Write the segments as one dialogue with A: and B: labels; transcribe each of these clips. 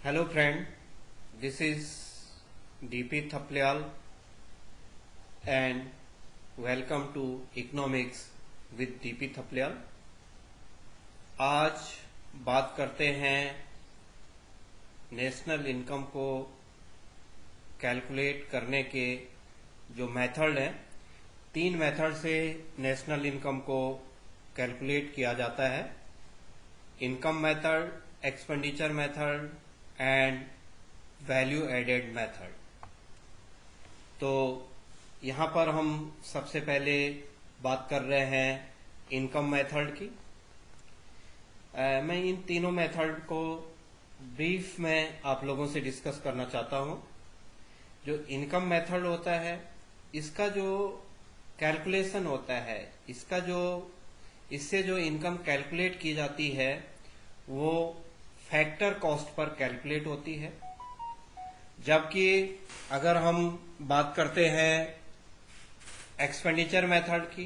A: Hello friend, this is DP Thaplyal and welcome to Economics with DP Thaplyal। आज बात करते हैं national income को कैलकुलेट करने के जो मेथड हैं। 3 मेथड से नेशनल इनकम को कैलकुलेट किया जाता है, income method, expenditure method and value added method. तो यहाँ पर हम सबसे पहले बात कर रहे हैं इनकम मेथड की। मैं इन तीनों मेथड को ब्रीफ में आप लोगों से डिस्कस करना चाहता हूँ। जो इनकम मेथड होता है, इसका जो कैलकुलेशन होता है, इससे जो इनकम कैलकुलेट की जाती है वो फैक्टर कॉस्ट पर कैलकुलेट होती है। जबकि अगर हम बात करते हैं एक्सपेंडिचर मेथड की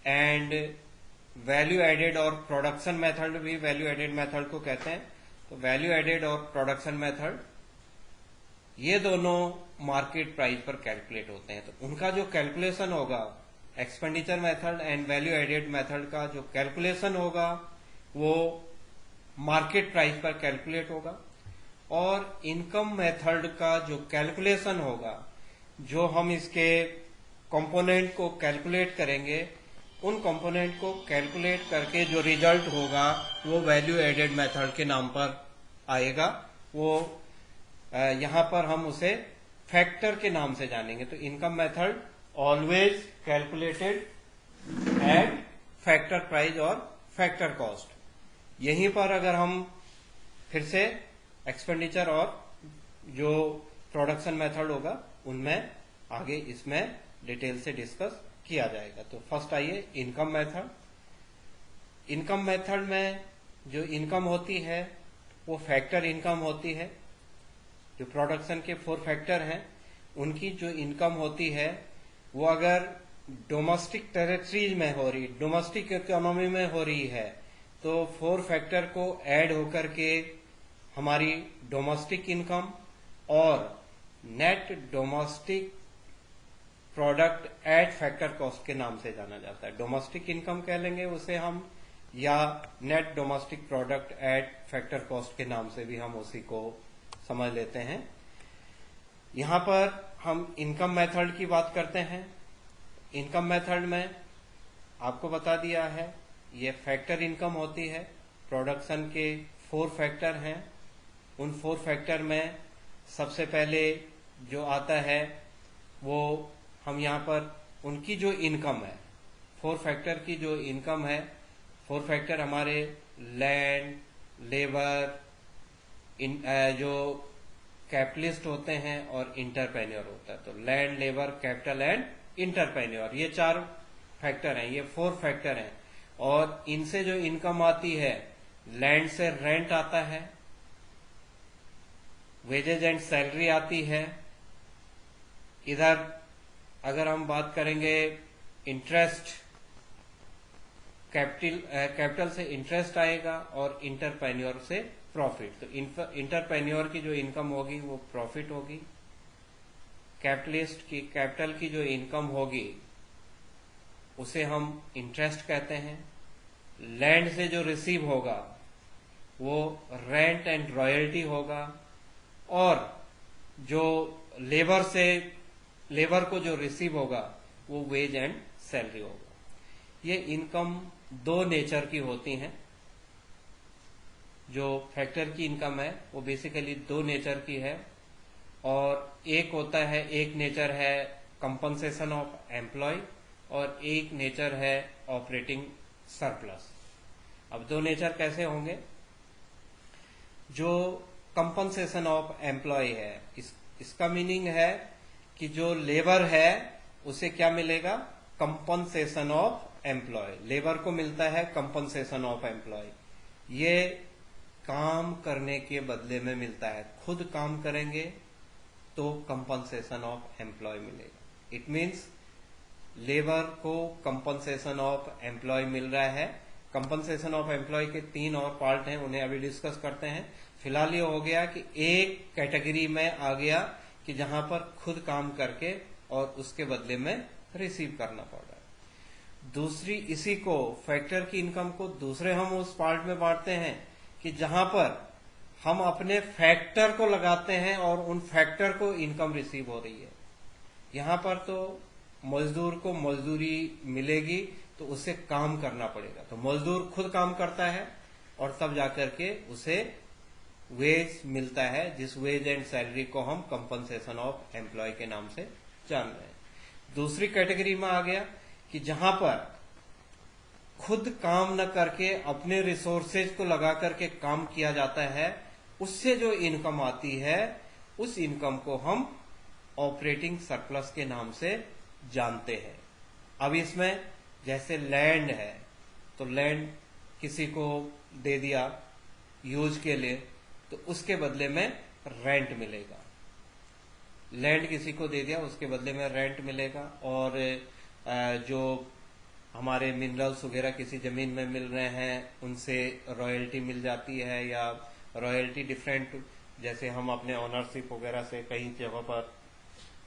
A: एंड वैल्यू एडेड और प्रोडक्शन मेथड, भी वैल्यू एडेड मेथड को कहते हैं, तो वैल्यू एडेड और प्रोडक्शन मेथड ये दोनों मार्केट प्राइस पर कैलकुलेट होते हैं। तो उनका जो कैलकुलेशन होगा, expenditure method and value added method का जो कैलकुलेशन होगा वो मार्केट प्राइस पर कैलकुलेट होगा, और इनकम मेथड का जो कैलकुलेशन होगा, जो हम इसके कंपोनेंट को कैलकुलेट करेंगे, उन कंपोनेंट को कैलकुलेट करके जो रिजल्ट होगा वो वैल्यू एडेड मेथड के नाम पर आएगा। वो यहाँ पर हम उसे फैक्टर के नाम से जानेंगे। तो income method always calculated at factor price और फैक्टर कॉस्ट। यहीं पर अगर हम फिर से एक्सपेंडिचर और जो प्रोडक्शन मेथड होगा उनमें आगे इसमें डिटेल से डिस्कस किया जाएगा। तो फर्स्ट आइए इनकम मेथड। इनकम मेथड में जो इनकम होती है वो फैक्टर इनकम होती है। जो प्रोडक्शन के 4 फैक्टर हैं उनकी जो इनकम होती है वो अगर डोमेस्टिक टेरिटरीज में हो रही, डोमेस्टिक इकोनॉमी में हो रही है, तो 4 फैक्टर को ऐड होकर के हमारी डोमेस्टिक इनकम और net domestic product at factor cost के नाम से जाना जाता है। डोमेस्टिक इनकम कह लेंगे उसे हम, या net domestic product at factor cost के नाम से भी हम उसी को समझ लेते हैं। यहां पर हम इनकम मेथड की बात करते हैं। इनकम मेथड में आपको बता दिया है ये फैक्टर इनकम होती है। प्रोडक्शन के 4 फैक्टर हैं। उन 4 फैक्टर में सबसे पहले जो आता है वो हम यहाँ पर उनकी जो इनकम है, 4 फैक्टर की जो इनकम है, 4 फैक्टर हमारे लैंड, लेबर, जो कैपिटलिस्ट होते हैं और इंटरप्रेन्योर होता है। तो land, labour, capital and entrepreneur, ये 4 फैक्टर हैं, ये 4 फैक्टर हैं। और इनसे जो इनकम आती है, लैंड से रेंट आता है, वेजेज एंड सैलरी आती है। इधर अगर हम बात करेंगे इंटरेस्ट, कैपिटल से इंटरेस्ट आएगा और इंटरप्रेन्योर से प्रॉफिट। तो इंटरप्रेन्योर की जो इनकम होगी वो प्रॉफिट होगी। कैपिटलिस्ट की, कैपिटल की जो इनकम होगी उसे हम इंटरेस्ट कहते हैं। लैंड से जो रिसीव होगा वो रेंट एंड रॉयल्टी होगा, और जो लेबर को जो रिसीव होगा वो वेज एंड सैलरी होगा। ये इनकम 2 नेचर की होती हैं। जो फैक्टर की इनकम है वो बेसिकली 2 नेचर की है, और एक नेचर है कंपनसेशन ऑफ एम्प्लॉय और एक नेचर है ऑपरेटिंग सरप्लस। अब 2 नेचर कैसे होंगे? जो कंपनसेशन ऑफ एम्प्लॉय है, इसका मीनिंग है कि जो लेबर है उसे क्या मिलेगा? Compensation of employ. लेबर को मिलता है कंपनसेशन ऑफ एम्प्लॉय। ये काम करने के बदले में मिलता है। खुद काम करेंगे तो कंपनसेशन ऑफ एम्प्लॉय मिलेगा। इट मीन्स लेबर को कंपनसेशन ऑफ एम्प्लॉय मिल रहा है कंपनसेशन ऑफ एम्प्लॉय के 3 और पार्ट हैं, उन्हें अभी डिस्कस करते हैं। फिलहाल ये हो गया कि एक कैटेगरी में आ गया कि जहां पर खुद काम करके और उसके बदले में रिसीव करना पड़ रहा है। दूसरी, इसी को फैक्टर की इनकम को दूसरे हम उस पार्ट में बांटते हैं कि जहां पर हम अपने फैक्टर को लगाते हैं और उन फैक्टर को इनकम रिसीव हो रही है। यहां पर तो मजदूर को मजदूरी मिलेगी तो उसे काम करना पड़ेगा, तो मजदूर खुद काम करता है और तब जाकर के उसे वेज मिलता है, जिस वेज एंड सैलरी को हम कंपनसेशन ऑफ एम्प्लॉय के नाम से जान रहे हैं। दूसरी कैटेगरी में आ गया कि जहां पर खुद काम न करके अपने रिसोर्सेज को लगा करके काम किया जाता है, उससे जो इनकम आती है उस इनकम को हम ऑपरेटिंग सरप्लस के नाम से जानते हैं। अब इसमें जैसे लैंड है तो लैंड किसी को दे दिया यूज के लिए तो उसके बदले में रेंट मिलेगा। लैंड किसी को दे दिया उसके बदले में रेंट मिलेगा। और जो हमारे मिनरल्स वगैरह किसी जमीन में मिल रहे हैं उनसे रॉयल्टी मिल जाती है, या रॉयल्टी डिफरेंट, जैसे हम अपने ओनरशिप वगैरह से कई जगह पर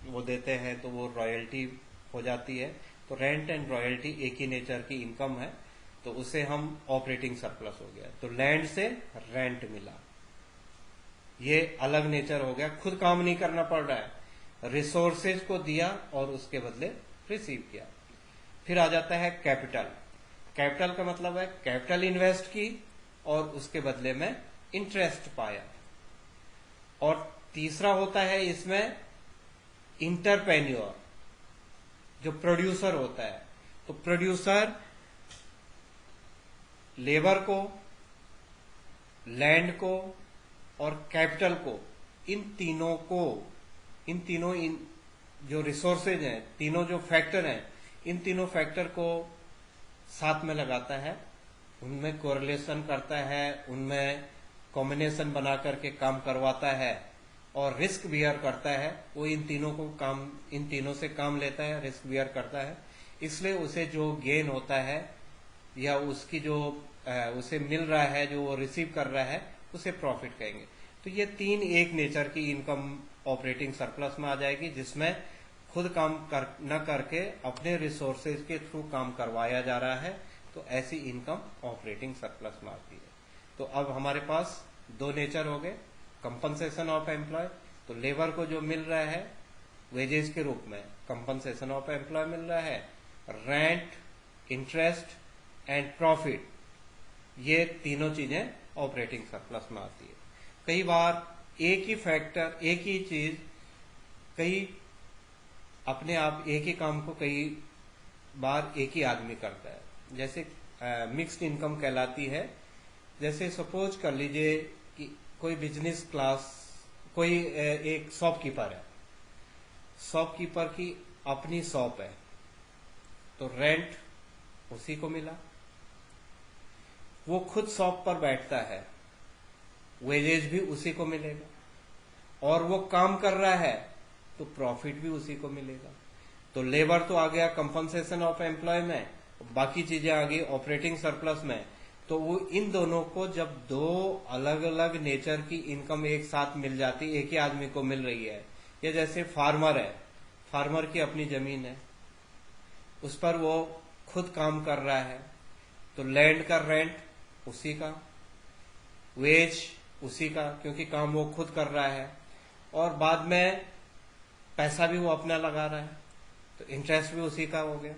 A: वो देते हैं तो वो रॉयल्टी हो जाती है। तो रेंट एंड रॉयल्टी एक ही नेचर की इनकम है, तो उसे हम ऑपरेटिंग सरप्लस हो गया। तो लैंड से रेंट मिला, ये अलग नेचर हो गया, खुद काम नहीं करना पड़ रहा है, रिसोर्सेज को दिया और उसके बदले रिसीव किया। फिर आ जाता है कैपिटल। कैपिटल का मतलब है कैपिटल इन्वेस्ट की और उसके बदले में इंटरेस्ट पाया। और तीसरा होता है इसमें इंटरप्रेन्योर, जो प्रोड्यूसर होता है। तो प्रोड्यूसर लेबर को, लैंड को और कैपिटल को, इन तीनों जो रिसोर्सेज हैं, तीनों जो फैक्टर हैं, इन तीनों फैक्टर को साथ में लगाता है, उनमें कोरिलेशन करता है, उनमें कॉम्बिनेशन बना करके काम करवाता है और रिस्क बियर करता है। वो इन तीनों से काम लेता है, रिस्क बियर करता है, इसलिए उसे जो गेन होता है या उसकी जो उसे मिल रहा है, जो वो रिसीव कर रहा है, उसे प्रॉफिट कहेंगे। तो ये तीन एक नेचर की इनकम ऑपरेटिंग सरप्लस में आ जाएगी, जिसमें खुद काम न करके अपने रिसोर्सेज के थ्रू काम करवाया जा रहा है, तो ऐसी इनकम ऑपरेटिंग सरप्लस में आती है। तो अब हमारे पास दो नेचर हो गए, कंपनसेशन ऑफ एम्प्लॉय, तो लेबर को जो मिल रहा है वेजेस के रूप में कंपनसेशन ऑफ एम्प्लॉय मिल रहा है, रेंट, इंटरेस्ट एंड प्रॉफिट, ये तीनों चीजें ऑपरेटिंग सरप्लस में आती है। कई बार एक ही फैक्टर, एक ही चीज, कई अपने आप एक ही काम को कई बार एक ही आदमी करता है, जैसे मिक्स्ड इनकम कहलाती है। जैसे सपोज कर लीजिए कि कोई बिजनेस क्लास, कोई एक शॉपकीपर है, शॉपकीपर की अपनी शॉप है, तो रेंट उसी को मिला, वो खुद शॉप पर बैठता है, वेजेज भी उसी को मिलेगा, और वो काम कर रहा है तो प्रॉफिट भी उसी को मिलेगा। तो लेबर तो आ गया कंपनसेशन ऑफ एम्प्लॉय में, बाकी चीजें आ गई ऑपरेटिंग सरप्लस में। तो वो इन दोनों को जब दो अलग अलग नेचर की इनकम एक साथ मिल जाती, एक ही आदमी को मिल रही है, या जैसे फार्मर है, फार्मर की अपनी जमीन है, उस पर वो खुद काम कर रहा है, तो लैंड का रेंट उसी का, वेज उसी का, क्योंकि काम वो खुद कर रहा है, और बाद में पैसा भी वो अपना लगा रहा है, तो इंटरेस्ट भी उसी का हो गया,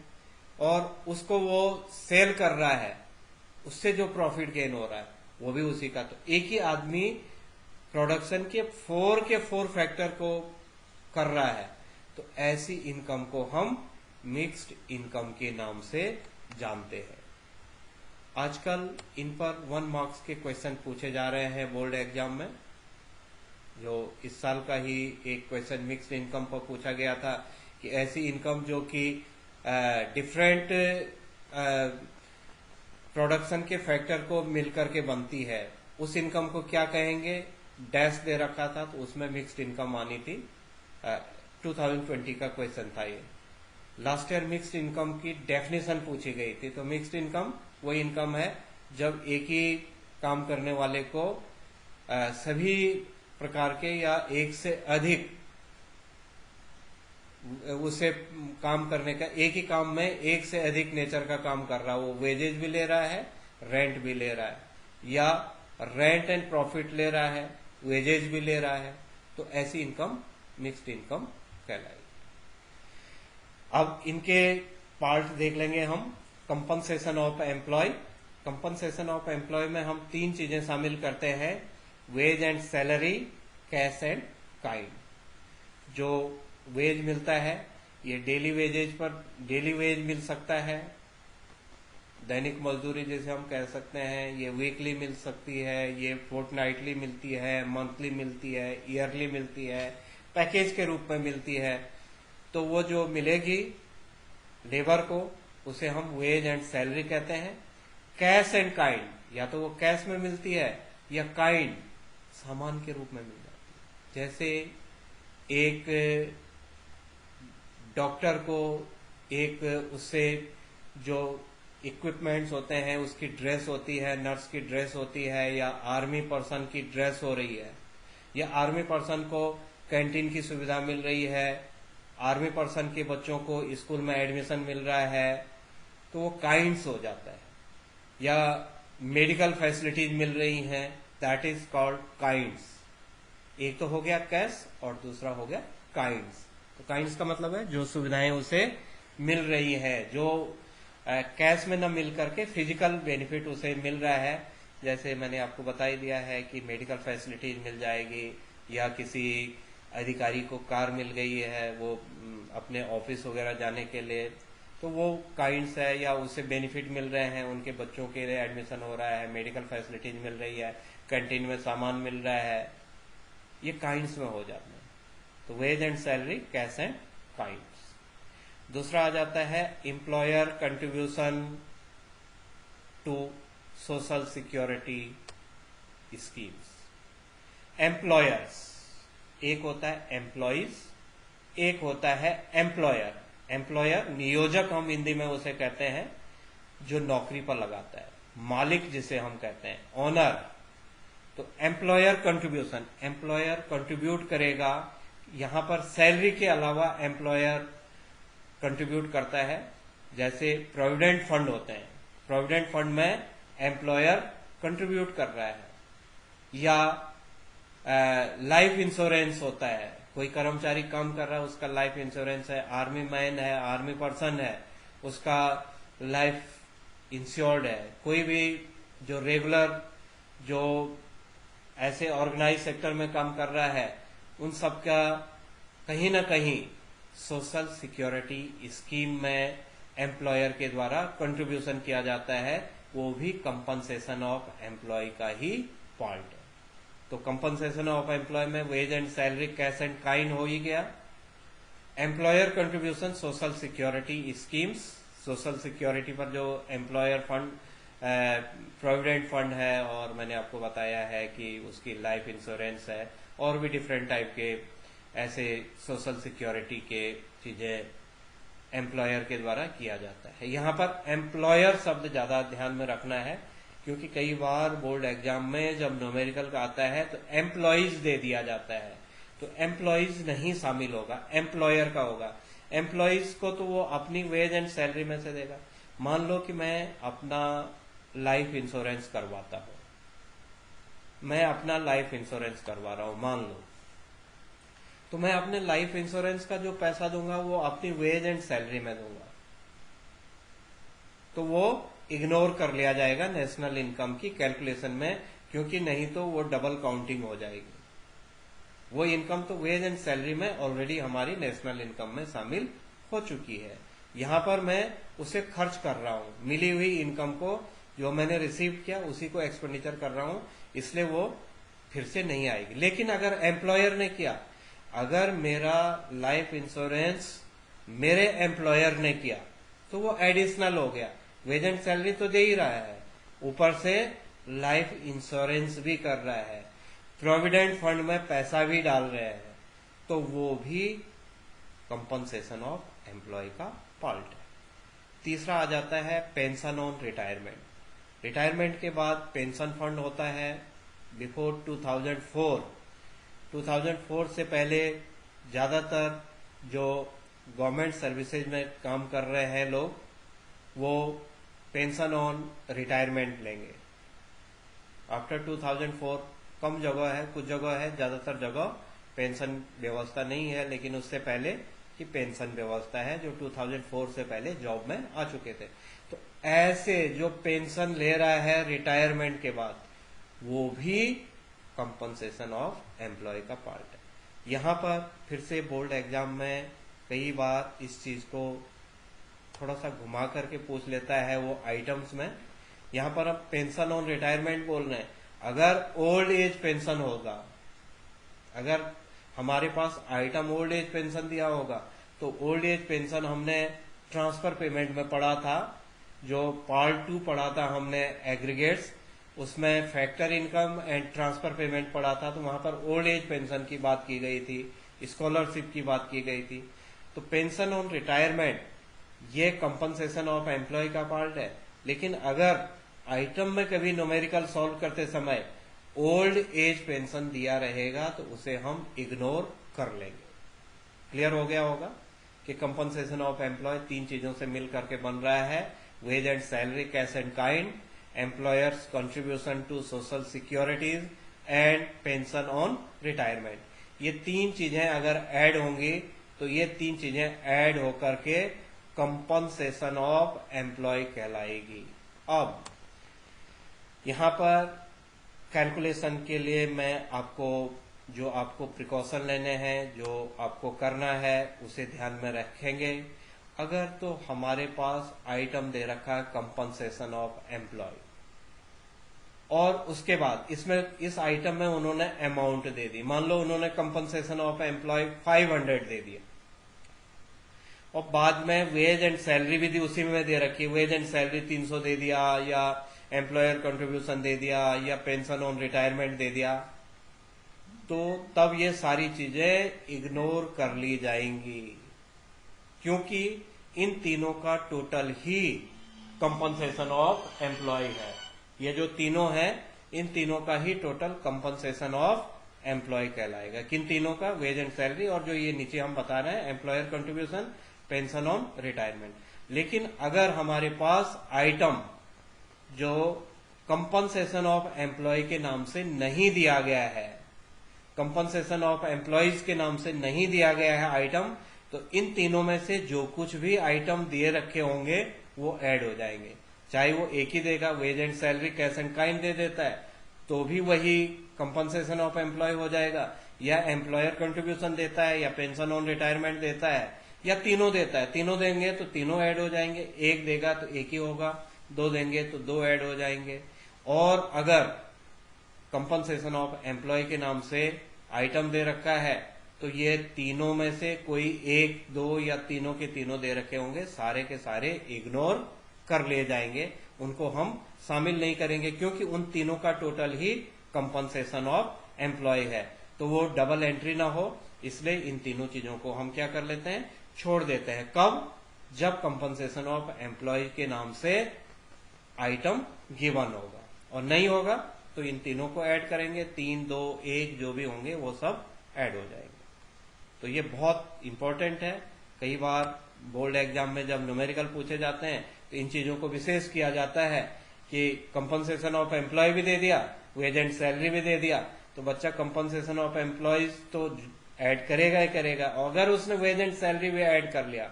A: और उसको वो सेल कर रहा है, उससे जो प्रॉफिट गेन हो रहा है वो भी उसी का। तो एक ही आदमी प्रोडक्शन के फोर फैक्टर को कर रहा है, तो ऐसी इनकम को हम मिक्स्ड इनकम के नाम से जानते हैं। आजकल इन पर 1 मार्क्स के क्वेश्चन पूछे जा रहे हैं बोर्ड एग्जाम में। जो इस साल का ही एक क्वेश्चन मिक्स्ड इनकम पर पूछा गया था कि ऐसी इनकम जो कि डिफरेंट प्रोडक्शन के फैक्टर को मिलकर के बनती है, उस इनकम को क्या कहेंगे, डैश दे रखा था, तो उसमें मिक्स्ड इनकम आनी थी। 2020 का क्वेश्चन था ये। लास्ट ईयर मिक्स्ड इनकम की डेफिनेशन पूछी गई थी, तो मिक्स्ड इनकम वो इनकम है जब एक ही काम करने वाले को सभी प्रकार के या एक से अधिक उसे काम करने का, एक ही काम में एक से अधिक नेचर का काम कर रहा है, वो वेजेज भी ले रहा है, रेंट भी ले रहा है, या रेंट एंड प्रॉफिट ले रहा है, वेजेज भी ले रहा है, तो ऐसी इनकम मिक्स्ड इनकम कहलाएगी। अब इनके पार्ट देख लेंगे हम। Compensation of employ. Compensation of employ में हम तीन चीजें शामिल करते हैं, wage and salary, cash and kind. जो वेज मिलता है ये डेली वेजेज पर, डेली वेज मिल सकता है, दैनिक मजदूरी जैसे हम कह सकते हैं, ये वीकली मिल सकती है, ये फोर्टनाइटली मिलती है, मंथली मिलती है, ईयरली मिलती है, पैकेज के रूप में मिलती है। तो वो जो मिलेगी लेबर को उसे हम वेज एंड सैलरी कहते हैं। कैश एंड काइंड, या तो वो कैश में मिलती है या काइंड सामान के रूप में मिल जाती है। जैसे एक डॉक्टर को एक उससे जो इक्विपमेंट्स होते हैं उसकी ड्रेस होती है, नर्स की ड्रेस होती है, या आर्मी पर्सन की ड्रेस हो रही है, या आर्मी पर्सन को कैंटीन की सुविधा मिल रही है, आर्मी पर्सन के बच्चों को स्कूल में एडमिशन मिल रहा है, तो वो काइंड्स हो जाता है। या मेडिकल फैसिलिटीज मिल रही हैं, दैट इज कॉल्ड काइंड्स। एक तो हो गया कैश और दूसरा हो गया काइंड्स। तो काइंड्स का मतलब है जो सुविधाएं उसे मिल रही है, जो कैश में न मिल करके फिजिकल बेनिफिट उसे मिल रहा है। जैसे मैंने आपको बता ही दिया है कि मेडिकल फैसिलिटीज मिल जाएगी, या किसी अधिकारी को कार मिल गई है वो अपने ऑफिस वगैरह जाने के लिए, तो वो काइंड्स है, या उसे बेनिफिट मिल रहे हैं, उनके बच्चों के लिए एडमिशन हो रहा है, मेडिकल फैसिलिटीज मिल रही है, कैंटीन में सामान मिल रहा है, ये काइंड्स में हो जाते हैं। तो wage and salary, cash and kinds. दूसरा आ जाता है employer contribution to social security schemes. Employers, एक होता है एम्प्लॉइज, एक होता है एम्प्लॉयर। एम्प्लॉयर नियोजक हम हिंदी में उसे कहते हैं, जो नौकरी पर लगाता है, मालिक जिसे हम कहते हैं, ओनर। तो एम्प्लॉयर कंट्रीब्यूशन, एम्प्लॉयर कंट्रीब्यूट करेगा। यहां पर सैलरी के अलावा एम्प्लॉयर कंट्रीब्यूट करता है। जैसे प्रोविडेंट फंड होते हैं, प्रोविडेंट फंड में एम्प्लॉयर कंट्रीब्यूट कर रहा है, या लाइफ इंश्योरेंस होता है, कोई कर्मचारी काम कर रहा है उसका लाइफ इंश्योरेंस है, आर्मी मैन है, आर्मी पर्सन है, उसका लाइफ इंश्योर्ड है। कोई भी जो रेगुलर जो ऐसे ऑर्गेनाइज सेक्टर में काम कर रहा है, उन सब का कहीं ना कहीं सोशल सिक्योरिटी स्कीम में एम्प्लॉयर के द्वारा कंट्रीब्यूशन किया जाता है, वो भी कंपनसेशन ऑफ एम्प्लॉय का ही पार्ट है। तो कंपनसेशन ऑफ एम्प्लॉय में wage and salary, cash and kind हो ही गया। Employer contribution social security schemes, social security पर जो एम्प्लॉयर फंड, प्रोविडेंट फंड है, और मैंने आपको बताया है कि उसकी लाइफ इंश्योरेंस है, और भी डिफरेंट टाइप के ऐसे सोशल सिक्योरिटी के चीजें एम्प्लॉयर के द्वारा किया जाता है। यहाँ पर एम्प्लॉयर शब्द ज्यादा ध्यान में रखना है, क्योंकि कई बार बोर्ड एग्जाम में जब न्यूमेरिकल का आता है तो एम्प्लॉइज दे दिया जाता है, तो एम्प्लॉइज नहीं शामिल होगा, एम्प्लॉयर का होगा। एम्प्लॉइज को तो वो अपनी वेज एंड सैलरी में से देगा। मान लो कि मैं अपना लाइफ इंश्योरेंस करवाता हूं, मैं अपना लाइफ इंश्योरेंस करवा रहा हूं मान लो, तो मैं अपने लाइफ इंश्योरेंस का जो पैसा दूंगा वो अपनी वेज एंड सैलरी में दूंगा, तो वो इग्नोर कर लिया जाएगा नेशनल इनकम की कैलकुलेशन में, क्योंकि नहीं तो वो डबल काउंटिंग हो जाएगी। वो इनकम तो वेज एंड सैलरी में ऑलरेडी हमारी नेशनल इनकम में शामिल हो चुकी है। यहां पर मैं उसे खर्च कर रहा हूं, मिली हुई इनकम को जो मैंने रिसीव किया उसी को एक्सपेंडिचर कर रहा हूं, इसलिए वो फिर से नहीं आएगी। लेकिन अगर एम्प्लॉयर ने किया, अगर मेरा लाइफ इंश्योरेंस मेरे एम्प्लॉयर ने किया तो वो एडिशनल हो गया। वेज एंड सैलरी तो दे ही रहा है, ऊपर से लाइफ इंश्योरेंस भी कर रहा है, प्रोविडेंट फंड में पैसा भी डाल रहे हैं, तो वो भी कंपनसेशन ऑफ एम्प्लॉय का पार्ट है। तीसरा आ जाता है पेंशन ऑन रिटायरमेंट। रिटायरमेंट के बाद पेंशन फंड होता है बिफोर 2004। 2004 से पहले ज़्यादातर जो गवर्नमेंट सर्विसेज में काम कर रहे हैं लोग वो पेंशन ऑन रिटायरमेंट लेंगे। आफ्टर 2004 कम जगह है, कुछ जगह है, ज़्यादातर जगह पेंशन व्यवस्था नहीं है, लेकिन उससे पहले की पेंशन व्यवस्था है जो 2004 से पहले जॉब में आ चुके थे। तो ऐसे जो पेंशन ले रहा है रिटायरमेंट के बाद वो भी कंपनसेशन ऑफ एम्प्लॉय का पार्ट है। यहाँ पर फिर से बोर्ड एग्जाम में कई बार इस चीज को थोड़ा सा घुमा करके पूछ लेता है वो आइटम्स में। यहाँ पर अब पेंशन ऑन रिटायरमेंट बोल रहे हैं। अगर ओल्ड एज पेंशन होगा, अगर हमारे पास आइटम ओल्ड एज पेंशन दिया होगा तो ओल्ड एज पेंशन हमने ट्रांसफर पेमेंट में पढ़ा था, जो पार्ट 2 पढ़ा था हमने एग्रीगेट्स, उसमें factor income and transfer payment पढ़ा था। तो वहां पर ओल्ड एज पेंशन की बात की गई थी, स्कॉलरशिप की बात की गई थी। तो पेंशन ऑन रिटायरमेंट ये कंपनसेशन ऑफ एम्प्लॉय का पार्ट है। लेकिन अगर आइटम में कभी न्यूमेरिकल सॉल्व करते समय ओल्ड एज पेंशन दिया रहेगा तो उसे हम इग्नोर कर लेंगे। क्लियर हो गया होगा कि कंपनसेशन ऑफ एम्प्लॉय 3 चीजों से मिल करके बन रहा है, wage and salary, cash and kind, employers contribution to social securities and pension on retirement. ये 3 चीजें अगर ऐड होंगी तो ये 3 चीजें ऐड होकर के कंपनसेशन ऑफ एम्प्लॉय कहलाएगी। अब यहां पर कैलकुलेशन के लिए मैं आपको प्रिकॉशन लेने हैं, जो आपको करना है उसे ध्यान में रखेंगे। अगर तो हमारे पास आइटम दे रखा है कंपनसेशन ऑफ एम्प्लॉय और उसके बाद इस आइटम में उन्होंने अमाउंट दे दी, मान लो उन्होंने कंपनसेशन ऑफ एम्प्लॉय 500 दे दिया और बाद में वेज एंड सैलरी भी दी उसी में दे रखी, वेज एंड सैलरी 300 दे दिया या एम्प्लॉयर कंट्रीब्यूशन दे दिया या पेंशन ऑन रिटायरमेंट दे दिया, तो तब ये सारी चीजें इग्नोर कर ली जाएंगी, क्योंकि इन तीनों का टोटल ही कंपनसेशन ऑफ एम्प्लॉय है। ये जो तीनों है इन तीनों का ही टोटल कंपनसेशन ऑफ एम्प्लॉय कहलाएगा। किन तीनों का? वेज एंड सैलरी और जो ये नीचे हम बता रहे हैं employer contribution, pension on retirement. लेकिन अगर हमारे पास आइटम जो कंपनसेशन ऑफ एम्प्लॉय के नाम से नहीं दिया गया है, कंपनसेशन ऑफ एम्प्लॉयज के नाम से नहीं दिया गया है आइटम, तो इन तीनों में से जो कुछ भी आइटम दिए रखे होंगे वो ऐड हो जाएंगे। चाहे वो एक ही देगा, wage and salary, cash and kind दे देता है तो भी वही कंपनसेशन ऑफ एम्प्लॉय हो जाएगा, या एम्प्लॉयर कंट्रीब्यूशन देता है या पेंशन ऑन रिटायरमेंट देता है या तीनों देता है, तीनों देंगे तो तीनों ऐड हो जाएंगे, एक देगा तो एक ही होगा, 2 देंगे तो 2 ऐड हो जाएंगे। और अगर कंपनसेशन ऑफ एम्प्लॉय के नाम से आइटम दे रखा है तो ये तीनों में से कोई 1, 2 या तीनों के तीनों दे रखे होंगे, सारे के सारे इग्नोर कर लिए जाएंगे, उनको हम शामिल नहीं करेंगे, क्योंकि उन तीनों का टोटल ही कंपनसेशन ऑफ एम्प्लॉय है। तो वो डबल एंट्री ना हो, इसलिए इन तीनों चीजों को हम क्या कर लेते हैं, छोड़ देते हैं। कब? जब कंपनसेशन ऑफ एम्प्लॉय के नाम से आइटम गिवन होगा, और नहीं होगा तो इन तीनों को ऐड करेंगे, 3, 2, 1 जो भी होंगे वो सब ऐड हो जाएंगे। तो ये बहुत इंपॉर्टेंट है। कई बार बोर्ड एग्जाम में जब न्यूमेरिकल पूछे जाते हैं तो इन चीजों को विशेष किया जाता है कि कंपनसेशन ऑफ एम्प्लॉय भी दे दिया, वेज एंड सैलरी भी दे दिया, तो बच्चा कंपनसेशन ऑफ एम्प्लॉयज तो ऐड करेगा ही करेगा, और अगर उसने वेज एंड सैलरी भी ऐड कर लिया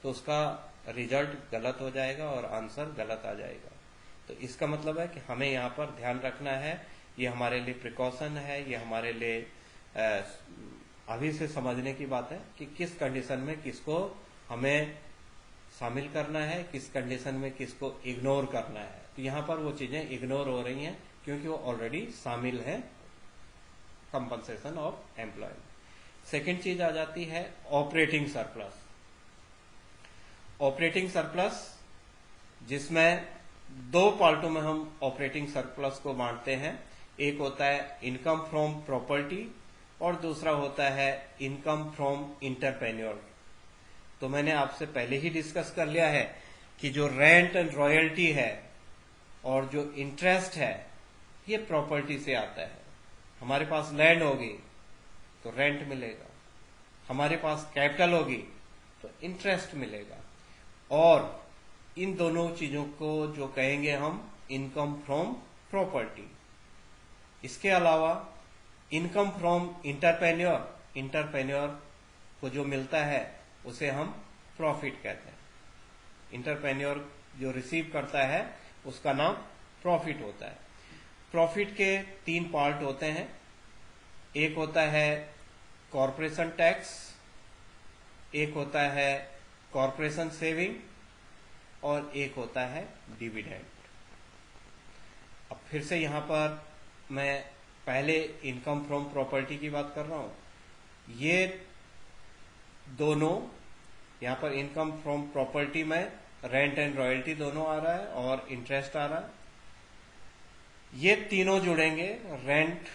A: तो उसका रिजल्ट गलत हो जाएगा और आंसर गलत आ जाएगा। तो इसका मतलब है कि हमें यहाँ पर ध्यान रखना है, ये हमारे लिए प्रिकॉशन है, ये हमारे लिए अभी से समझने की बात है कि किस कंडीशन में किसको हमें शामिल करना है, किस कंडीशन में किसको इग्नोर करना है। तो यहाँ पर वो चीजें इग्नोर हो रही हैं क्योंकि वो ऑलरेडी शामिल है कंपनसेशन ऑफ एम्प्लॉय। सेकेंड चीज आ जाती है ऑपरेटिंग सरप्लस। ऑपरेटिंग सरप्लस, जिसमें 2 पार्टों में हम ऑपरेटिंग सरप्लस को बांटते हैं। एक होता है इनकम फ्रॉम प्रॉपर्टी और दूसरा होता है इनकम फ्रॉम इंटरप्रेन्योर। तो मैंने आपसे पहले ही डिस्कस कर लिया है कि जो रेंट एंड रॉयल्टी है और जो इंटरेस्ट है ये प्रॉपर्टी से आता है। हमारे पास लैंड होगी तो रेंट मिलेगा, हमारे पास कैपिटल होगी तो इंटरेस्ट मिलेगा। और इन दोनों चीजों को जो कहेंगे हम इनकम फ्रॉम प्रॉपर्टी। इसके अलावा इनकम फ्रॉम इंटरप्रेन्योर को जो मिलता है उसे हम प्रॉफिट कहते हैं। इंटरप्रेन्योर जो रिसीव करता है उसका नाम प्रॉफिट होता है। प्रॉफिट के 3 पार्ट होते हैं। एक होता है कॉरपोरेशन टैक्स, एक होता है कॉरपोरेशन सेविंग और एक होता है डिविडेंड। अब फिर से यहां पर मैं पहले इनकम फ्रॉम प्रॉपर्टी की बात कर रहा हूं। ये दोनों यहां पर इनकम फ्रॉम प्रॉपर्टी में रेंट एंड रॉयल्टी दोनों आ रहा है और इंटरेस्ट आ रहा है। ये तीनों जुड़ेंगे। रेंट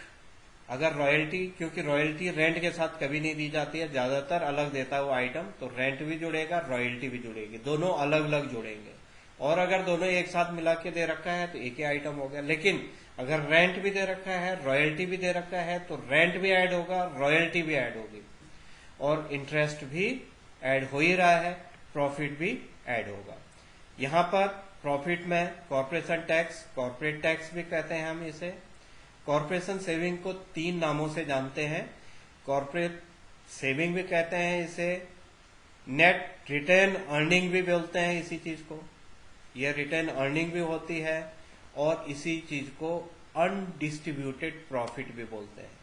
A: अगर रॉयल्टी, क्योंकि रॉयल्टी रेंट के साथ कभी नहीं दी जाती है, ज्यादातर अलग देता है वो आइटम, तो रेंट भी जुड़ेगा, रॉयल्टी भी जुड़ेगी, दोनों अलग अलग जुड़ेंगे। और अगर दोनों एक साथ मिला के दे रखा है तो एक ही आइटम हो गया। लेकिन अगर रेंट भी दे रखा है, रॉयल्टी भी दे रखा है, तो रेंट भी ऐड होगा, रॉयल्टी भी ऐड होगी और इंटरेस्ट भी ऐड हो ही रहा है, प्रॉफिट भी ऐड होगा। यहां पर प्रॉफिट में कॉर्पोरेशन टैक्स, कॉर्पोरेट टैक्स भी कहते हैं हम इसे। कॉर्पोरेशन सेविंग को 3 नामों से जानते हैं। कॉर्पोरेट सेविंग भी कहते हैं इसे, नेट रिटर्न अर्निंग भी बोलते हैं इसी चीज को। यह रिटर्न अर्निंग भी होती है और इसी चीज को अनडिस्ट्रीब्यूटेड प्रॉफिट भी बोलते हैं।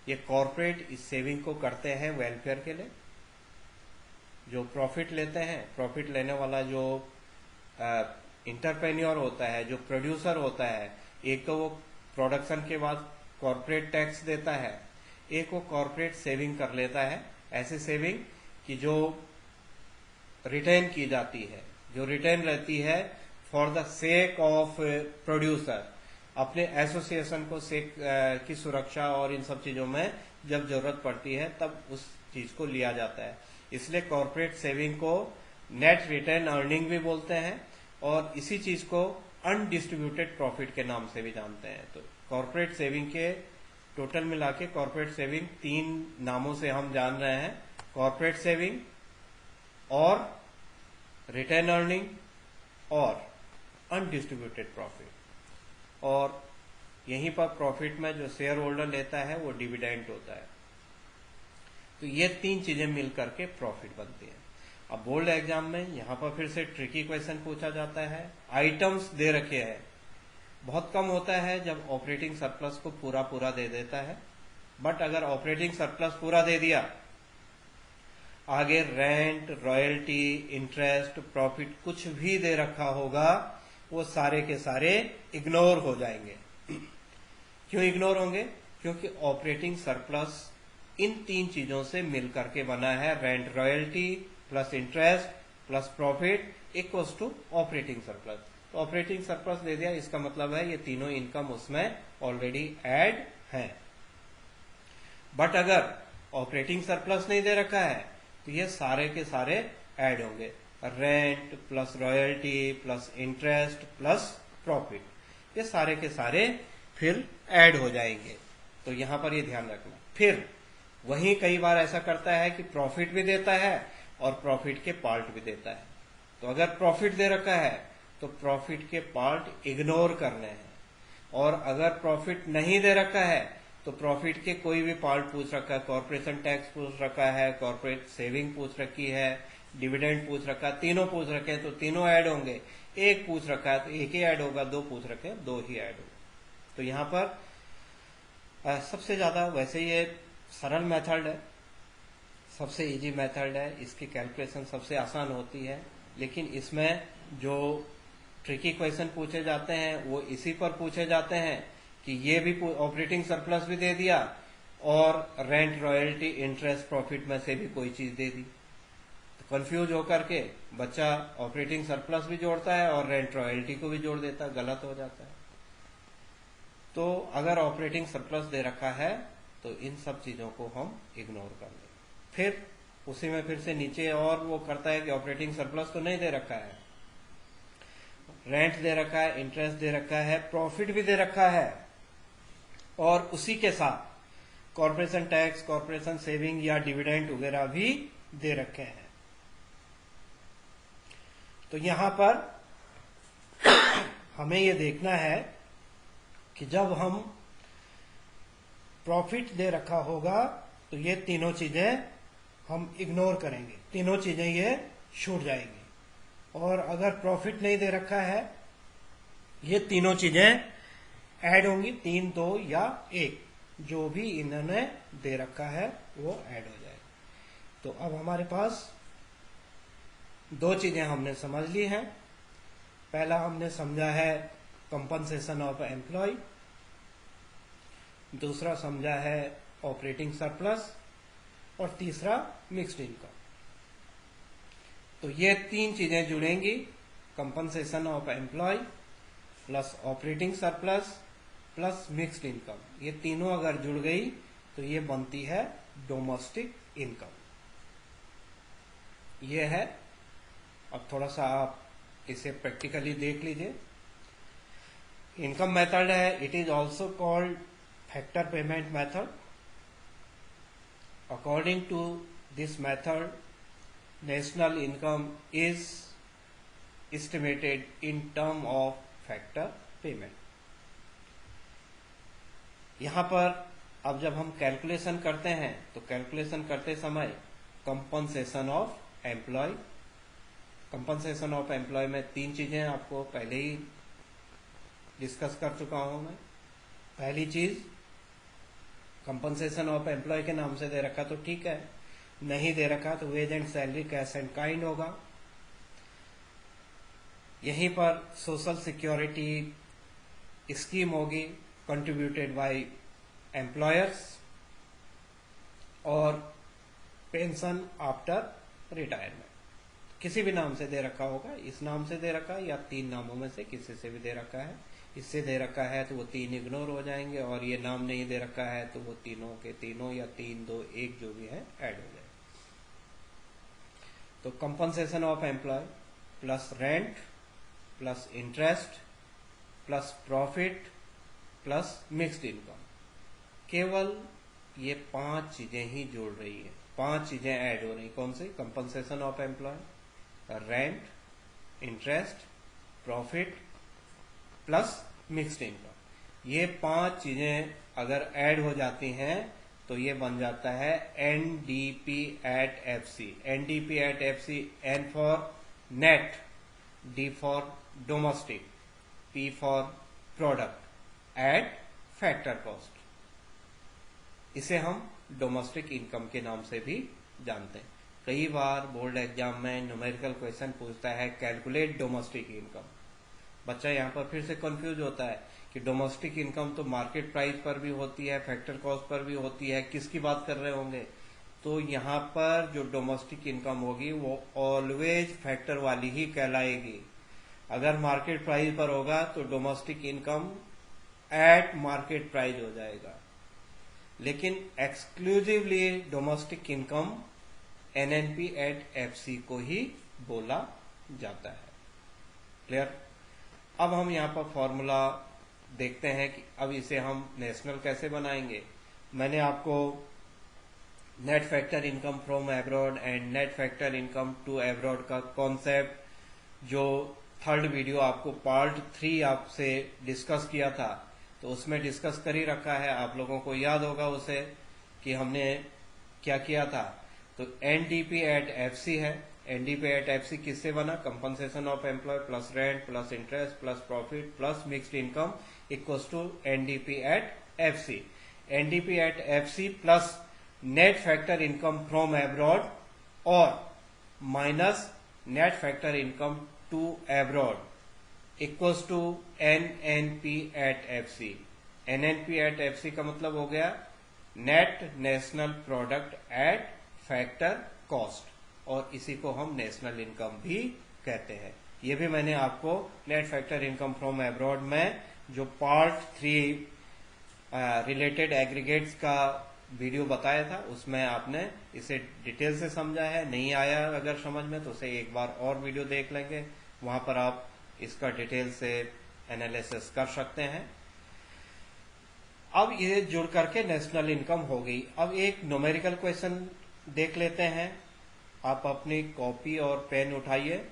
A: ये कॉर्पोरेट इस सेविंग को करते हैं वेलफेयर के लिए। जो प्रॉफिट लेते हैं, प्रॉफिट लेने वाला जो इंटरप्रेन्योर होता है, जो प्रोड्यूसर होता है, एक तो वो प्रोडक्शन के बाद कॉर्पोरेट टैक्स देता है, एक वो कॉर्पोरेट सेविंग कर लेता है। ऐसे सेविंग कि जो रिटर्न की जाती है, जो रिटर्न रहती है for the sake of producer, अपने एसोसिएशन को सेक की सुरक्षा और इन सब चीजों में जब जरूरत पड़ती है तब उस चीज को लिया जाता है। इसलिए कॉर्पोरेट सेविंग को नेट रिटर्न अर्निंग भी बोलते हैं और इसी चीज को अनडिस्ट्रीब्यूटेड प्रॉफिट के नाम से भी जानते हैं। तो कॉर्पोरेट सेविंग के टोटल मिला के कॉर्पोरेट सेविंग 3 नामों से हम जान रहे हैं, कॉर्पोरेट सेविंग और रिटर्न अर्निंग और अनडिस्ट्रीब्यूटेड प्रॉफिट। और यहीं पर प्रॉफिट में जो शेयर होल्डर लेता है वो डिविडेंड होता है। तो ये 3 चीजें मिलकर के प्रॉफिट बनती है। अब बोर्ड एग्जाम में यहां पर फिर से ट्रिकी क्वेश्चन पूछा जाता है। आइटम्स दे रखे हैं, बहुत कम होता है जब ऑपरेटिंग सरप्लस को पूरा पूरा दे देता है, बट अगर ऑपरेटिंग सरप्लस पूरा दे दिया, आगे रेंट, रॉयल्टी, इंटरेस्ट, प्रॉफिट कुछ भी दे रखा होगा, वो सारे के सारे इग्नोर हो जाएंगे। क्यों इग्नोर होंगे? क्योंकि ऑपरेटिंग सरप्लस इन 3 चीजों से मिलकर के बना है। Rent, royalty plus interest plus profit equals to operating surplus. तो ऑपरेटिंग सरप्लस दे दिया, इसका मतलब है ये तीनों इनकम उसमें ऑलरेडी ऐड है। बट अगर ऑपरेटिंग सरप्लस नहीं दे रखा है तो ये सारे के सारे ऐड होंगे, rent plus royalty plus interest plus profit, ये सारे के सारे फिर ऐड हो जाएंगे। तो यहां पर ये ध्यान रखना। फिर वहीं कई बार ऐसा करता है कि प्रॉफिट भी देता है और प्रॉफिट के पार्ट भी देता है। तो अगर प्रॉफिट दे रखा है तो प्रॉफिट के पार्ट इग्नोर करने हैं, और अगर प्रॉफिट नहीं दे रखा है तो प्रॉफिट के कोई भी पार्ट पूछ रखा है, कॉर्पोरेशन टैक्स पूछ रखा है, कॉर्पोरेट सेविंग पूछ रखी है, डिविडेंड पूछ रखा है, तीनों पूछ रखे हैं तो तीनों ऐड होंगे। एक पूछ रखा है तो एक ही ऐड होगा, 2 पूछ रखे हैं 2 ही ऐड होगा। तो यहां पर सबसे ज्यादा वैसे ये सरल मेथड है, सबसे इजी मेथड है, इसकी कैलकुलेशन सबसे आसान होती है। लेकिन इसमें जो ट्रिकी क्वेश्चन पूछे जाते हैं वो इसी पर पूछे जाते हैं कि ये भी ऑपरेटिंग सरप्लस भी दे दिया और रेंट, रॉयल्टी, इंटरेस्ट, प्रॉफिट में से भी कोई चीज दे दी। तो कंफ्यूज होकर के बच्चा ऑपरेटिंग सरप्लस भी जोड़ता है और रेंट, रॉयल्टी को भी जोड़ देता है, गलत हो जाता है। तो अगर ऑपरेटिंग सरप्लस दे रखा है तो इन सब चीजों को हम इग्नोर कर लें। फिर उसी में फिर से नीचे और वो करता है कि ऑपरेटिंग सरप्लस तो नहीं दे रखा है, रेंट दे रखा है, इंटरेस्ट दे रखा है, प्रॉफिट भी दे रखा है, और उसी के साथ कॉर्पोरेशन टैक्स, कॉर्पोरेशन सेविंग या डिविडेंड वगैरह भी दे रखे हैं। तो यहां पर हमें यह देखना है कि जब हम प्रॉफिट दे रखा होगा तो ये तीनों चीजें हम इग्नोर करेंगे, तीनों चीजें ये छूट जाएंगी। और अगर प्रॉफिट नहीं दे रखा है, ये तीनों चीजें ऐड होंगी, 3, 2 या 1, जो भी इन्होंने दे रखा है वो ऐड हो जाएगा। तो अब हमारे पास 2 चीजें हमने समझ ली हैं। पहला हमने समझा है कंपनसेशन ऑफ एम्प्लॉय, दूसरा समझा है ऑपरेटिंग सरप्लस, और तीसरा मिक्स्ड इनकम। तो ये 3 चीजें जुड़ेंगी, compensation of employ plus operating surplus plus mixed income. ये तीनों अगर जुड़ गई तो ये बनती है डोमेस्टिक इनकम। ये है। अब थोड़ा सा आप इसे प्रैक्टिकली देख लीजिए। इनकम मेथड है, it is also called factor payment method. According to this method, national income is estimated in term of factor payment. यहां पर अब जब हम कैलकुलेशन करते हैं तो कैलकुलेशन करते समय compensation of employ, compensation of employ में 3 चीजें आपको पहले ही डिस्कस कर चुका हूं मैं। पहली चीज, कंपनसेशन ऑफ एम्प्लॉय के नाम से दे रखा तो ठीक है, नहीं दे रखा तो wage and salary cash and kind होगा। यहीं पर सोशल सिक्योरिटी स्कीम होगी, कंट्रीब्यूटेड बाय एम्प्लॉयर्स, और पेंशन आफ्टर रिटायरमेंट किसी भी नाम से दे रखा होगा, इस नाम से दे रखा है या 3 नामों में से किसी से भी दे रखा है। इससे दे रखा है तो वो 3 इग्नोर हो जाएंगे, और ये नाम नहीं दे रखा है तो वो तीनों के तीनों या 3, 2, 1 जो भी है ऐड हो जाएगा। तो compensation of employ plus rent plus interest plus profit plus mixed income, केवल ये 5 चीजें ही जोड़ रही है, 5 चीजें ऐड हो रही। कौन सी? Compensation of employ, rent, interest, profit plus mixed income. ये 5 चीजें अगर ऐड हो जाती हैं तो ये बन जाता है NDP at FC। NDP at FC, N for net, D for domestic, P for product, at factor cost. इसे हम डोमेस्टिक इनकम के नाम से भी जानते हैं। कई बार बोर्ड एग्जाम में न्यूमेरिकल क्वेश्चन पूछता है कैलकुलेट डोमेस्टिक इनकम। बच्चा यहाँ पर फिर से कंफ्यूज होता है कि डोमेस्टिक इनकम तो मार्केट प्राइस पर भी होती है, फैक्टर कॉस्ट पर भी होती है, किसकी बात कर रहे होंगे? तो यहाँ पर जो डोमेस्टिक इनकम होगी वो ऑलवेज फैक्टर वाली ही कहलाएगी। अगर मार्केट प्राइस पर होगा तो domestic income at market price हो जाएगा, लेकिन exclusively domestic income NNP at FC को ही बोला जाता है। क्लियर? अब हम यहाँ पर फॉर्मूला देखते हैं कि अब इसे हम नेशनल कैसे बनाएंगे। मैंने आपको net factor income from abroad and net factor income to abroad का कॉन्सेप्ट जो 3rd वीडियो आपको पार्ट 3 आपसे डिस्कस किया था, तो उसमें डिस्कस कर ही रखा है। आप लोगों को याद होगा उसे कि हमने क्या किया था। तो NDP एट FC है। NDP एट FC किससे बना? Compensation of employ plus rent plus interest plus profit plus mixed income equals to NDP at FC। NDP at FC plus net factor income from abroad और minus net factor income to abroad equals to NNP at FC। NNP at FC का मतलब हो गया net national product at factor cost, और इसी को हम national income भी कहते हैं। ये भी मैंने आपको net factor income from abroad में जो पार्ट 3 रिलेटेड एग्रीगेट्स का वीडियो बताया था, उसमें आपने इसे डिटेल से समझा है। नहीं आया अगर समझ में तो उसे एक बार और वीडियो देख लेंगे, वहां पर आप इसका डिटेल से एनालिसिस कर सकते हैं। अब ये जुड़ करके नेशनल इनकम हो गई। अब एक न्यूमेरिकल क्वेश्चन देख लेते हैं। आप अपनी कॉपी और पेन उठाइए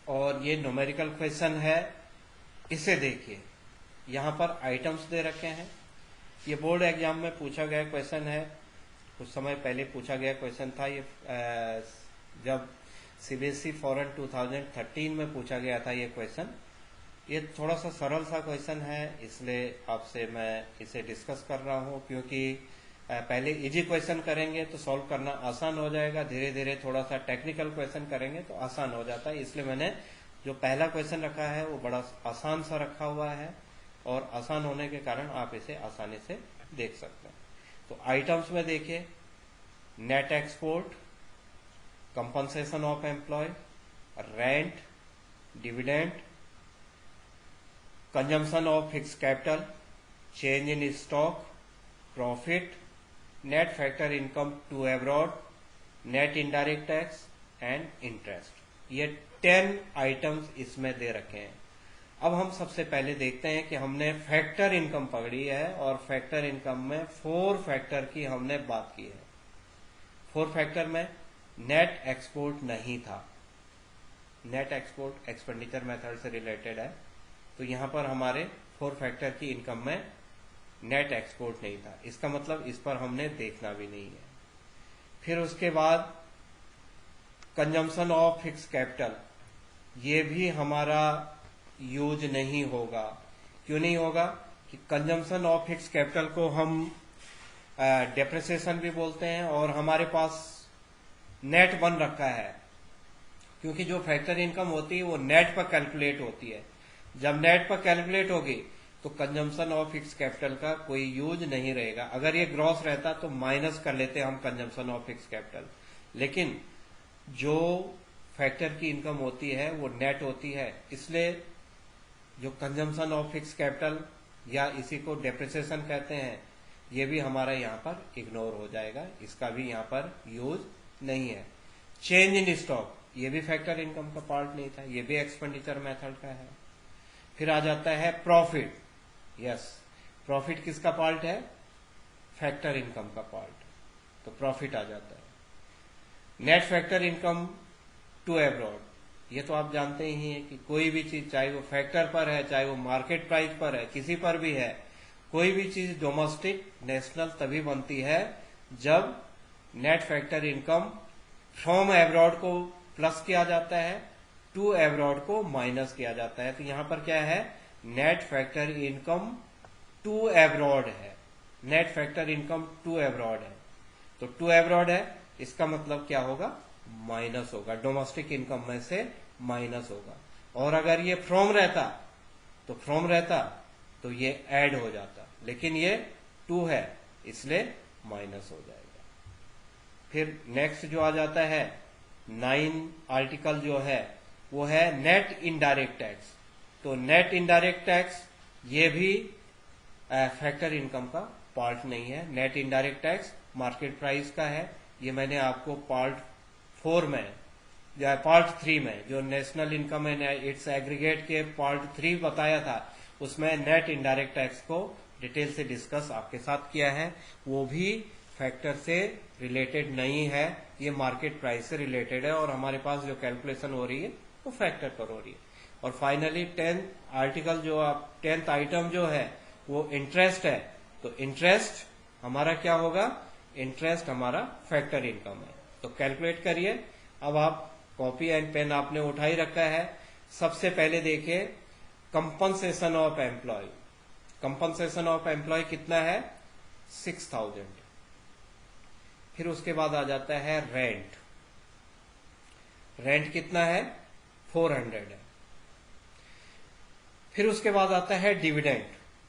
A: और ये न्यूमेरिकल क्वेश्चन है, इसे देखिए। यहाँ पर आइटम्स दे रखे हैं। ये बोर्ड एग्जाम में पूछा गया क्वेश्चन है, कुछ समय पहले पूछा गया क्वेश्चन था। ये जब सीबीएसई फॉरेन 2013 में पूछा गया था ये क्वेश्चन। ये थोड़ा सा सरल सा क्वेश्चन है, इसलिए आपसे मैं इसे डिस्कस कर रहा हूँ, क्योंकि पहले इजी क्वेश्चन करेंगे तो सॉल्व करना आसान हो जाएगा, धीरे धीरे थोड़ा सा टेक्निकल क्वेश्चन करेंगे तो आसान हो जाता है। इसलिए मैंने जो पहला क्वेश्चन रखा है वो बड़ा आसान सा रखा हुआ है, और आसान होने के कारण आप इसे आसानी से देख सकते हैं। तो आइटम्स में देखिए, net export, compensation of employ, rent, dividend, consumption of fix capital, change in stock, profit, net factor income to abroad, net indirect tax and interest. ये 10 आइटम्स इसमें दे रखे हैं। अब हम सबसे पहले देखते हैं कि हमने फैक्टर इनकम पकड़ी है, और फैक्टर इनकम में 4 फैक्टर की हमने बात की है। 4 फैक्टर में नेट एक्सपोर्ट नहीं था। नेट एक्सपोर्ट एक्सपेंडिचर मेथड से रिलेटेड है, तो यहां पर हमारे 4 फैक्टर की इनकम में नेट एक्सपोर्ट नहीं था। इसका मतलब इस पर हमने देखना भी नहीं है। फिर उसके बाद कंजम्पशन ऑफ फिक्स कैपिटल, ये भी हमारा यूज नहीं होगा। क्यों नहीं होगा? कि कंजम्पशन ऑफ फिक्स कैपिटल को हम डेप्रिसिएशन भी बोलते हैं, और हमारे पास नेट बन रखा है, क्योंकि जो फैक्टर इनकम होती है वो नेट पर कैलकुलेट होती है। जब नेट पर कैलकुलेट होगी तो कंजम्पशन ऑफ फिक्स कैपिटल का कोई यूज नहीं रहेगा। अगर ये ग्रॉस रहता तो माइनस कर लेते हम कंजम्पशन ऑफ फिक्स कैपिटल, लेकिन जो फैक्टर की इनकम होती है वो नेट होती है, इसलिए जो कंजम्पशन ऑफ फिक्स कैपिटल या इसी को डेप्रिसिएशन कहते हैं, ये भी हमारा यहाँ पर इग्नोर हो जाएगा, इसका भी यहाँ पर यूज नहीं है। चेंज इन स्टॉक, ये भी फैक्टर इनकम का पार्ट नहीं था, ये भी एक्सपेंडिचर मेथड का है। फिर आ जाता है प्रॉफिट। यस, प्रॉफिट किसका पार्ट है? फैक्टर इनकम का पार्ट, तो प्रॉफिट आ जाता है। Net factor income to abroad, ये तो आप जानते ही हैं कि कोई भी चीज, चाहे वो फैक्टर पर है, चाहे वो मार्केट प्राइस पर है, किसी पर भी है, कोई भी चीज डोमेस्टिक नेशनल तभी बनती है जब net factor income from abroad को प्लस किया जाता है, टू एब्रॉड को माइनस किया जाता है। तो यहां पर क्या है? Net factor income to abroad है। Net factor income to abroad है, तो टू एब्रॉड है, इसका मतलब क्या होगा? माइनस होगा, डोमेस्टिक इनकम में से माइनस होगा। और अगर ये फ्रॉम रहता तो ये ऐड हो जाता, लेकिन ये टू है इसलिए माइनस हो जाएगा। फिर नेक्स्ट जो आ जाता है 9 आर्टिकल जो है वो है नेट इनडायरेक्ट टैक्स। तो नेट इनडायरेक्ट टैक्स ये भी फैक्टर इनकम का पार्ट नहीं है। Net indirect tax market price का है। ये मैंने आपको पार्ट 4 में या पार्ट 3 में जो national income and it's aggregate के पार्ट 3 बताया था, उसमें नेट इनडायरेक्ट टैक्स को डिटेल से डिस्कस आपके साथ किया है। वो भी फैक्टर से रिलेटेड नहीं है, ये मार्केट प्राइस से रिलेटेड है, और हमारे पास जो कैलकुलेशन हो रही है वो फैक्टर पर हो रही है। और फाइनली 10th आर्टिकल जो आप 10th आइटम जो है वो इंटरेस्ट है। तो इंटरेस्ट हमारा क्या होगा? इंटरेस्ट हमारा फैक्टर इनकम है। तो कैलकुलेट करिए। अब आप कॉपी एंड पेन आपने उठाई रखा है। सबसे पहले देखिए compensation of employ. Compensation of employ कितना है? 6000। फिर उसके बाद आ जाता है रेंट। रेंट कितना है? 400 है। फिर उसके बाद आता है डिविडेंड।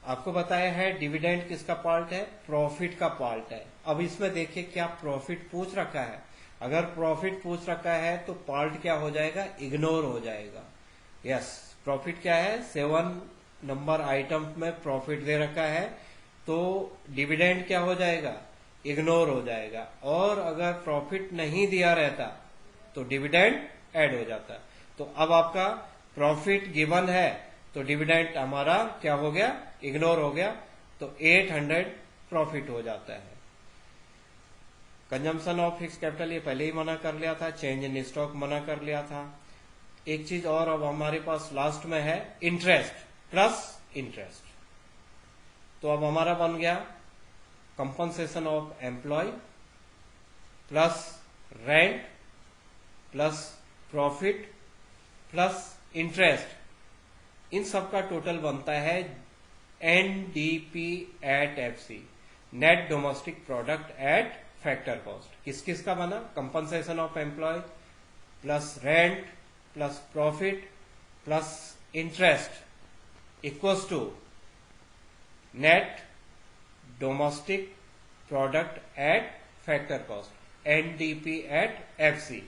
A: आपको बताया है डिविडेंड किसका पार्ट है? प्रॉफिट का पार्ट है। अब इसमें देखिए क्या प्रॉफिट पूछ रखा है। अगर प्रॉफिट पूछ रखा है तो पार्ट क्या हो जाएगा? इग्नोर हो जाएगा। यस, प्रॉफिट क्या है? 7 नंबर आइटम में प्रॉफिट दे रखा है, तो डिविडेंड क्या हो जाएगा? इग्नोर हो जाएगा। और अगर प्रॉफिट नहीं दिया रहता तो डिविडेंड ऐड हो जाता। तो अब आपका प्रॉफिट गिवन है तो डिविडेंड हमारा क्या हो गया, इग्नोर हो गया, तो 800 प्रॉफिट हो जाता है। कंजम्पशन ऑफ फिक्स कैपिटल ये पहले ही मना कर लिया था, चेंज इन स्टॉक मना कर लिया था। एक चीज और अब हमारे पास लास्ट में है इंटरेस्ट प्लस इंटरेस्ट। तो अब हमारा बन गया compensation of employ plus rent plus profit plus interest, इन सब का टोटल बनता है NDP at FC, net domestic product at factor cost. किस किस का बना, compensation of employ plus rent plus profit plus interest equals to net domestic product at factor cost, NDP at FC,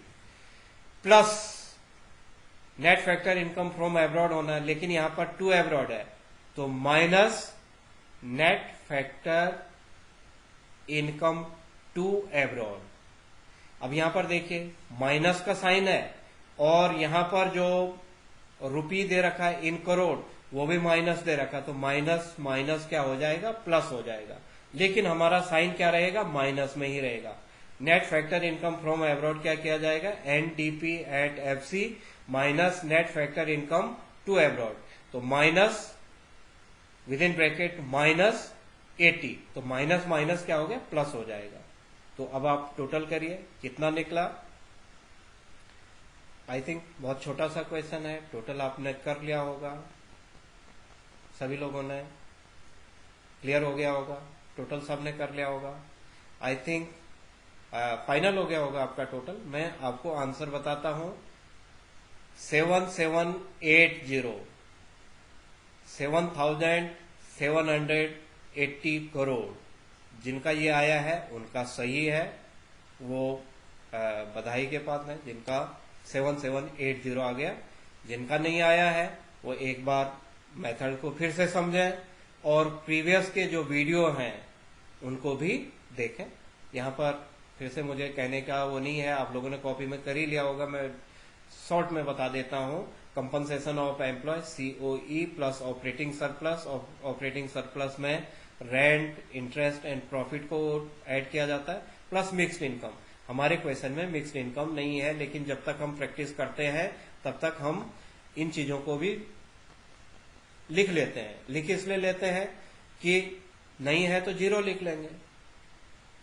A: plus net factor income from abroad होना है, लेकिन यहां पर to abroad है, तो minus net factor income to abroad. अब यहां पर देखिए माइनस का साइन है और यहां पर जो रुपी दे रखा है इन करोड़ वो भी माइनस दे रखा, तो माइनस माइनस क्या हो जाएगा, प्लस हो जाएगा, लेकिन हमारा साइन क्या रहेगा, माइनस में ही रहेगा। Net factor income from abroad क्या किया जाएगा, NDP at FC minus net factor income to abroad, तो minus with in bracket minus 80, तो माइनस माइनस क्या हो गया, प्लस हो जाएगा। तो अब आप टोटल करिए कितना निकला। आई थिंक बहुत छोटा सा क्वेश्चन है, टोटल आपने कर लिया होगा, सभी लोगों ने क्लियर हो गया होगा, टोटल सबने कर लिया होगा। आई थिंक फाइनल हो गया होगा आपका टोटल। मैं आपको आंसर बताता हूं, 7780 7,780 करोड़ जिनका ये आया है उनका सही है, वो बधाई के पात्र है जिनका 7780 आ गया। जिनका नहीं आया है वो एक बार मेथड को फिर से समझें और प्रीवियस के जो वीडियो हैं उनको भी देखें। यहाँ पर फिर से मुझे कहने का वो नहीं है, आप लोगों ने कॉपी में कर ही लिया होगा, मैं शॉर्ट में बता देता हूँ। Compensation of employ COE plus operating surplus, operating surplus में रेंट, इंटरेस्ट एंड प्रॉफिट को ऐड किया जाता है, प्लस मिक्स्ड इनकम। हमारे क्वेश्चन में मिक्स्ड इनकम नहीं है, लेकिन जब तक हम प्रैक्टिस करते हैं तब तक हम इन चीजों को भी लिख लेते हैं। लिख इसलिए लेते हैं कि नहीं है तो जीरो लिख लेंगे,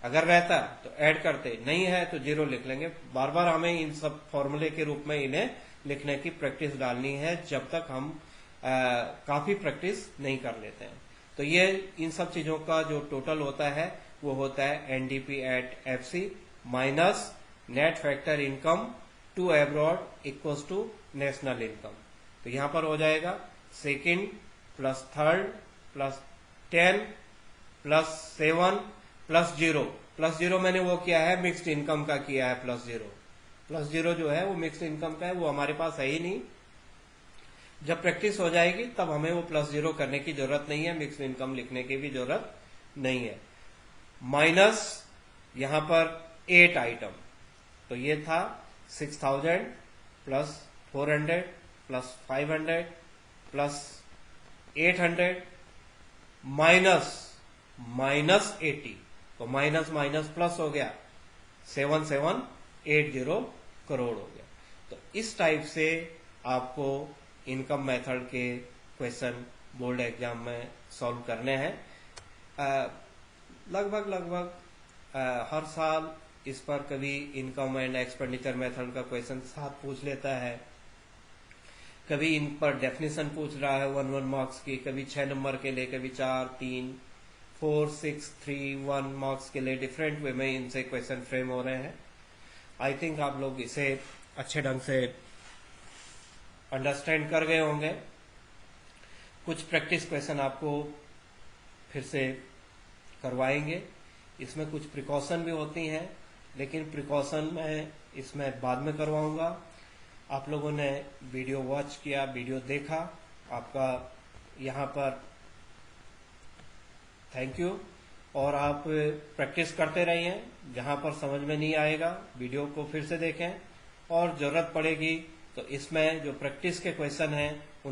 A: अगर रहता तो ऐड करते, नहीं है तो जीरो लिख लेंगे। बार बार हमें इन सब फॉर्मूले के रूप में इन्हें लिखने की प्रैक्टिस डालनी है जब तक हम काफी प्रैक्टिस नहीं कर लेते हैं। तो ये इन सब चीजों का जो टोटल होता है वो होता है NDP at FC minus net factor income to abroad equals to national income. तो यहां पर हो जाएगा second plus third plus 10 plus 7 plus zero. Plus zero मैंने वो किया है मिक्स्ड इनकम का किया है, प्लस जीरो जो है वो मिक्स्ड इनकम का है, वो हमारे पास है ही नहीं। जब प्रैक्टिस हो जाएगी तब हमें वो प्लस जीरो करने की जरूरत नहीं है, मिक्स्ड इनकम लिखने की भी जरूरत नहीं है। माइनस यहां पर 8 आइटम, तो ये था 6000 प्लस 400 प्लस 500 प्लस 800 माइनस 80, तो माइनस माइनस प्लस हो गया, 7780 करोड़ हो गया। तो इस टाइप से आपको इनकम मेथड के क्वेश्चन बोर्ड एग्जाम में सॉल्व करने हैं। लगभग हर साल इस पर कभी इनकम एंड एक्सपेंडिचर मेथड का क्वेश्चन 7 पूछ लेता है, कभी इन पर डेफिनेशन पूछ रहा है 1 मार्क्स की, कभी 6 नंबर के लिए, कभी 4, 3, 4, 6, 3, 1 मार्क्स के लिए डिफरेंट वे में इनसे क्वेश्चन फ्रेम हो रहे हैं। आई थिंक आप लोग इसे अच्छे ढंग से अंडरस्टैंड कर गए होंगे। कुछ प्रैक्टिस क्वेश्चन आपको फिर से करवाएंगे, इसमें कुछ प्रिकॉशन भी होती हैं, लेकिन प्रिकॉशन मैं इसमें बाद में करवाऊंगा। आप लोगों ने वीडियो वॉच किया, वीडियो देखा, आपका यहाँ पर थैंक यू। और आप प्रैक्टिस करते रहिए, जहाँ पर समझ में नहीं आएगा वीडियो को फिर से देखें, और जरूरत पड़ेगी तो इसमें जो प्रैक्टिस के क्वेश्चन हैं